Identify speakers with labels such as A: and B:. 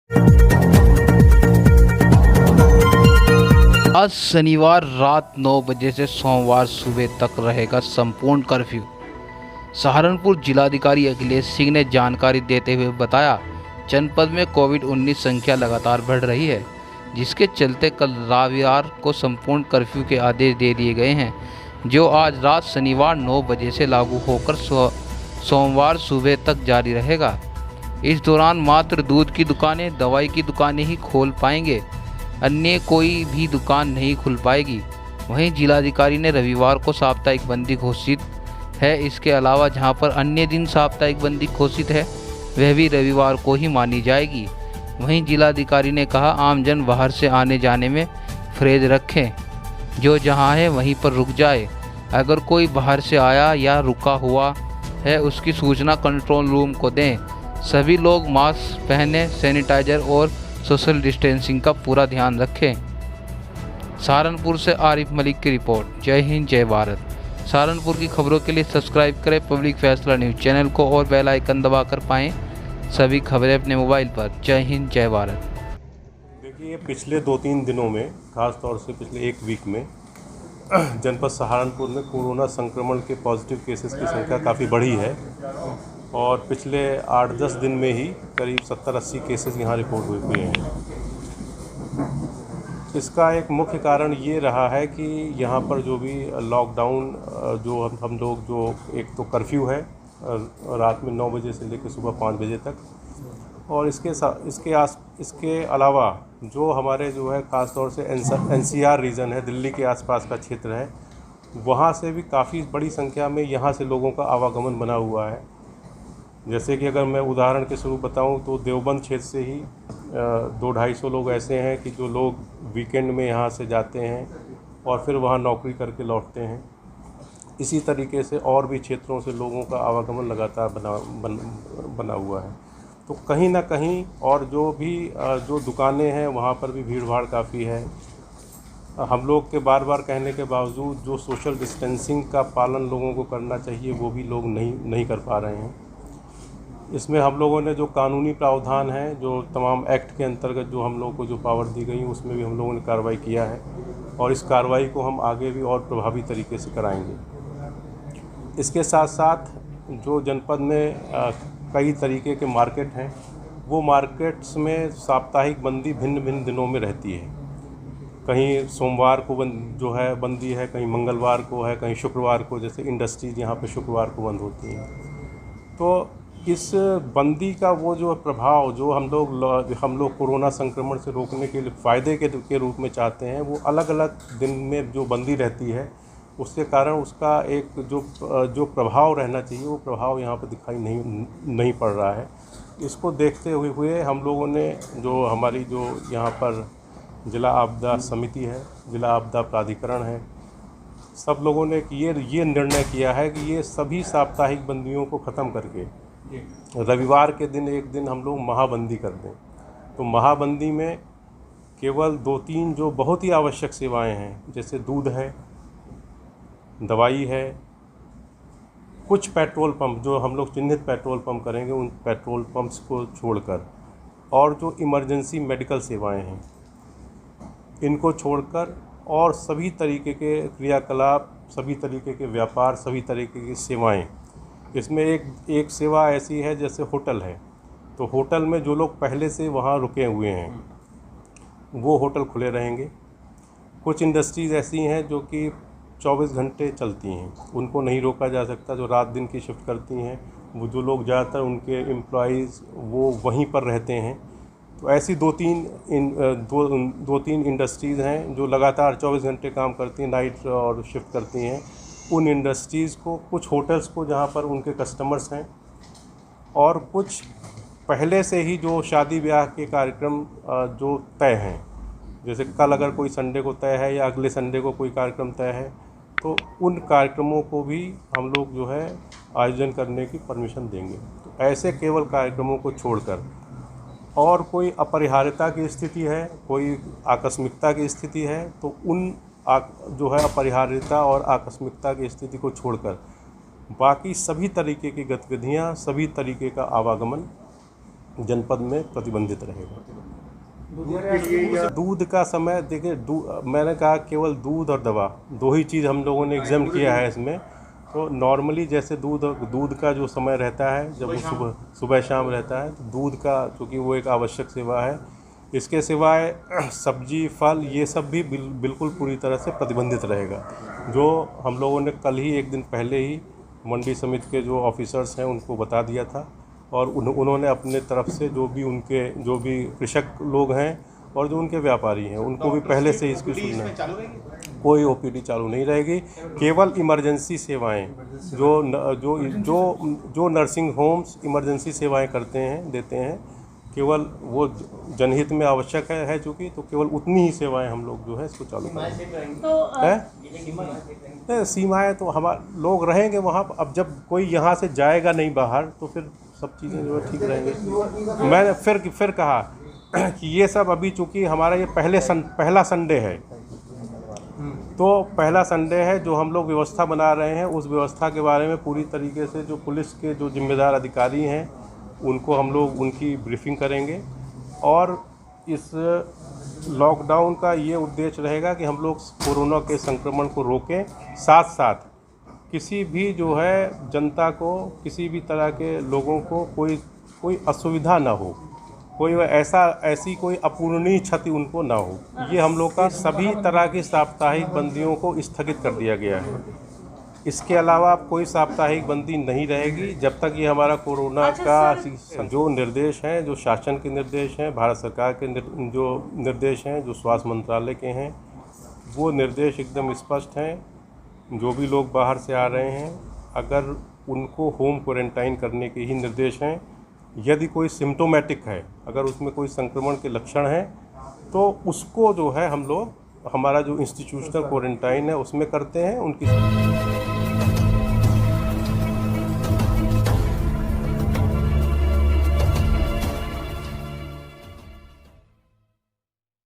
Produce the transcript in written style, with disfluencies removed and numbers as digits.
A: आज शनिवार रात 9 बजे से सोमवार सुबह तक रहेगा संपूर्ण कर्फ्यू। सहारनपुर जिलाधिकारी अखिलेश सिंह ने जानकारी देते हुए बताया, जनपद में कोविड-19 संख्या लगातार बढ़ रही है, जिसके चलते कल रविवार को संपूर्ण कर्फ्यू के आदेश दे दिए गए हैं, जो आज रात शनिवार 9 बजे से लागू होकर सोमवार सुबह तक जारी रहेगा। इस दौरान मात्र दूध की दुकानें, दवाई की दुकानें ही खोल पाएंगे, अन्य कोई भी दुकान नहीं खुल पाएगी। वहीं जिलाधिकारी ने रविवार को साप्ताहिक बंदी घोषित है। इसके अलावा जहां पर अन्य दिन साप्ताहिक बंदी घोषित है, वह भी रविवार को ही मानी जाएगी। वहीं जिलाधिकारी ने कहा, आमजन बाहर से आने जाने में परहेज रखें, जो जहां है वहीं पर रुक जाए। अगर कोई बाहर से आया या रुका हुआ है, उसकी सूचना कंट्रोल रूम को दें। सभी लोग मास्क पहने, सैनिटाइजर और सोशल डिस्टेंसिंग का पूरा ध्यान रखें। सहारनपुर से आरिफ मलिक की रिपोर्ट। जय हिंद, जय भारत। सहारनपुर की खबरों के लिए सब्सक्राइब करें पब्लिक फैसला न्यूज़ चैनल को और बेल आइकन दबाकर पाएं सभी खबरें अपने मोबाइल पर। जय हिंद, जय भारत।
B: देखिए, पिछले 2-3 दिनों में, खास तौर से पिछले एक वीक में जनपद सहारनपुर में कोरोना संक्रमण के पॉजिटिव केसेस की संख्या काफ़ी बढ़ी है और पिछले 8-10 दिन में ही करीब 70-80 केसेस यहाँ रिपोर्ट हुए हैं। इसका एक मुख्य कारण ये रहा है कि यहाँ पर जो भी लॉकडाउन जो हम लोग जो एक तो कर्फ्यू है रात में 9 बजे से लेकर सुबह 5 बजे तक, और इसके अलावा जो हमारे जो है ख़ास तौर से NCR रीजन है, दिल्ली के आसपास का क्षेत्र है, वहाँ से भी काफ़ी बड़ी संख्या में यहाँ से लोगों का आवागमन बना हुआ है। जैसे कि अगर मैं उदाहरण के स्वरूप बताऊं तो देवबंद क्षेत्र से ही 200-250 लोग ऐसे हैं कि जो लोग वीकेंड में यहाँ से जाते हैं और फिर वहाँ नौकरी करके लौटते हैं। इसी तरीके से और भी क्षेत्रों से लोगों का आवागमन लगातार बना हुआ है। तो कहीं ना कहीं और जो दुकानें हैं वहाँ पर भी भीड़ भाड़ काफ़ी है। हम लोग के बार बार कहने के बावजूद जो सोशल डिस्टेंसिंग का पालन लोगों को करना चाहिए वो भी लोग नहीं कर पा रहे हैं। इसमें हम लोगों ने जो कानूनी प्रावधान है, जो तमाम एक्ट के अंतर्गत जो हम लोगों को जो पावर दी गई, उसमें भी हम लोगों ने कार्रवाई किया है और इस कार्रवाई को हम आगे भी और प्रभावी तरीके से कराएंगे। इसके साथ साथ जो जनपद में कई तरीके के मार्केट हैं, वो मार्केट्स में साप्ताहिक बंदी भिन्न भिन्न दिनों में रहती है। कहीं सोमवार को बंदी है, कहीं मंगलवार को है, कहीं शुक्रवार को, जैसे इंडस्ट्रीज यहाँ पे शुक्रवार को बंद होती हैं। तो इस बंदी का वो जो प्रभाव जो हम लोग कोरोना संक्रमण से रोकने के लिए फ़ायदे के रूप में चाहते हैं, वो अलग अलग दिन में जो बंदी रहती है उसके कारण उसका एक जो प्रभाव रहना चाहिए वो प्रभाव यहाँ पर दिखाई नहीं पड़ रहा है। इसको देखते हुए हम लोगों ने जो हमारी जो यहाँ पर जिला आपदा समिति है, जिला आपदा प्राधिकरण है, सब लोगों ने ये निर्णय किया है कि ये सभी साप्ताहिक बंदियों को ख़त्म करके रविवार के दिन एक दिन हम लोग महाबंदी कर दें। तो महाबंदी में केवल 2-3 जो बहुत ही आवश्यक सेवाएं हैं, जैसे दूध है, दवाई है, कुछ पेट्रोल पंप जो हम लोग चिन्हित पेट्रोल पंप करेंगे, उन पेट्रोल पंप्स को छोड़कर, और जो इमरजेंसी मेडिकल सेवाएं हैं इनको छोड़कर, और सभी तरीके के क्रियाकलाप, सभी तरीके के व्यापार, सभी तरीके की सेवाएं। इसमें एक सेवा ऐसी है जैसे होटल है, तो होटल में जो लोग पहले से वहाँ रुके हुए हैं वो होटल खुले रहेंगे। कुछ इंडस्ट्रीज़ ऐसी हैं जो कि 24 घंटे चलती हैं, उनको नहीं रोका जा सकता, जो रात दिन की शिफ्ट करती हैं, वो जो लोग ज़्यादातर उनके एम्प्लॉइज़ वो वहीं पर रहते हैं। तो ऐसी 2-3 इंडस्ट्रीज़ हैं जो लगातार 24 घंटे काम करती हैं, नाइट और शिफ्ट करती हैं। उन इंडस्ट्रीज़ को, कुछ होटल्स को जहाँ पर उनके कस्टमर्स हैं, और कुछ पहले से ही जो शादी ब्याह के कार्यक्रम जो तय हैं, जैसे कल अगर कोई संडे को तय है या अगले संडे को कोई कार्यक्रम तय है, तो उन कार्यक्रमों को भी हम लोग जो है आयोजन करने की परमिशन देंगे। तो ऐसे केवल कार्यक्रमों को छोड़कर, और कोई अपरिहार्यता की स्थिति है, कोई आकस्मिकता की स्थिति है, तो उन जो है अपरिहार्यता और आकस्मिकता की स्थिति को छोड़कर बाकी सभी तरीके की गतिविधियां, सभी तरीके का आवागमन जनपद में प्रतिबंधित रहेगा। दूध का समय देखिए, मैंने कहा केवल दूध और दवा दो ही चीज़ हम लोगों ने एग्जाम किया है इसमें। तो नॉर्मली जैसे दूध का जो समय रहता है, जब वो सुबह शाम रहता है, तो दूध का, चूँकि वो एक आवश्यक सेवा है, इसके सिवाय सब्जी फल ये सब भी बिल्कुल पूरी तरह से प्रतिबंधित रहेगा। जो हम लोगों ने कल ही एक दिन पहले ही मंडी समिति के जो ऑफिसर्स हैं उनको बता दिया था, और उन्होंने अपने तरफ से जो भी कृषक लोग हैं और जो उनके व्यापारी हैं उनको भी पहले से इसकी सूचना। कोई ओपीडी चालू नहीं रहेगी, केवल इमरजेंसी सेवाएं जो नर्सिंग होम्स इमरजेंसी सेवाएं देते हैं, केवल वो जनहित में आवश्यक है चूँकि, तो केवल उतनी ही सेवाएं हम लोग जो है इसको चालू करेंगे। सीमाएँ तो हमारे लोग रहेंगे वहाँ। अब जब कोई यहाँ से जाएगा नहीं बाहर तो फिर सब चीज़ें जो है ठीक रहेंगी। मैंने फिर कहा कि ये सब अभी चूँकि हमारा ये पहला संडे है, तो पहला संडे है जो हम लोग व्यवस्था बना रहे हैं, उस व्यवस्था के बारे में पूरी तरीके से जो पुलिस के जो जिम्मेदार अधिकारी हैं उनको हम लोग उनकी ब्रीफिंग करेंगे। और इस लॉकडाउन का ये उद्देश्य रहेगा कि हम लोग कोरोना के संक्रमण को रोकें, साथ साथ किसी भी जो है जनता को, किसी भी तरह के लोगों को कोई असुविधा ना हो, ऐसी कोई अपूरणीय क्षति उनको ना हो। ये हम लोग का सभी तरह की साप्ताहिक बंदियों को स्थगित कर दिया गया है। इसके अलावा कोई साप्ताहिक बंदी नहीं रहेगी जब तक ये हमारा कोरोना का जो निर्देश हैं, जो शासन के निर्देश हैं, भारत सरकार के जो निर्देश हैं, जो स्वास्थ्य मंत्रालय के हैं, वो निर्देश एकदम स्पष्ट हैं। जो भी लोग बाहर से आ रहे हैं, अगर उनको होम क्वारंटाइन करने के ही निर्देश हैं। यदि कोई सिम्टोमेटिक है, अगर उसमें कोई संक्रमण के लक्षण हैं, तो उसको जो है हम लोग हमारा जो इंस्टीट्यूशनल क्वारंटाइन है उसमें करते हैं। उनकी